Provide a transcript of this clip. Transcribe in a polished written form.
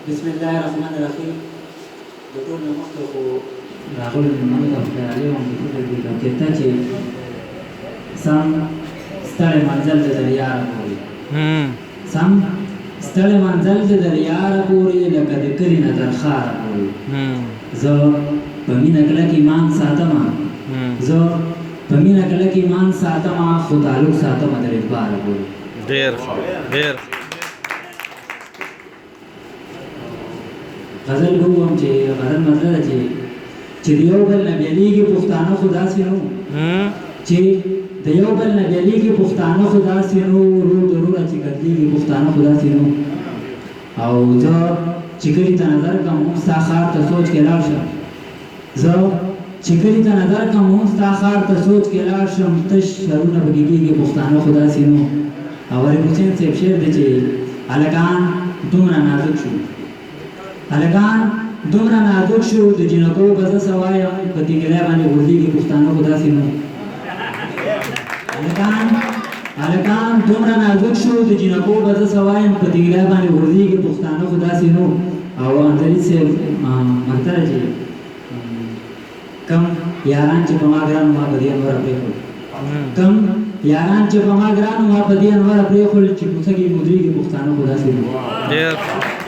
بسم الله الرحمن الرحیم. د ټول نه مخکې خو راغلو مېلمنو ته خدای عالي هم د فکر دې کوم چې ته چې سم ستړی منزل د دریاره پورې سم ستړی منزل د دریاره پورې لکه د کلي نه تر ښاره پورې زه په مینه کلک ایمان ساتمه زه په مینه کلک ایمان ساتمه خو تعلق ساتمه د اعتباره پورې. ډېر ډېر غزل به ووایم چې غزل مطلب ده چې د یو بل نه بېلېږي پښتانه خو داسې نه وو چې د یو بل نه بېلېږي پښتانه خو داسې نه وو ورور د وروره چې قتلېږي پښتانه خو داسې نه وو. او زه چې کلي ته نظر کړم هم ستا ښار ته سوچ کې لاړ شم زه چې کلي ته نظر کړم هم ستا ښار ته سوچ کې لاړ شم تش سرونه پکې کېږي پښتانه خو داسې نه وو. او غریب حسین صاحب شعر دی چې هلکان دومره نازک شو هلکان دومره نازک شو د جنکو به زه څه وایم په تیږلی باندې غورځېږي پښتانه خو داسې نه هلکان دومره نازک شو د جنکو به زه څه وایم په تیږلی باندې غورځېږي پښتانه خو داسې نه. او انځري صاحب منتره چې کم یاران چې په ما ګران ما په دې انوره پرېښول کم یاران چې په ما ګران ما په دې انوره پرېښول چې کوڅه کې مودرېږي پښتانه خو داسې نه.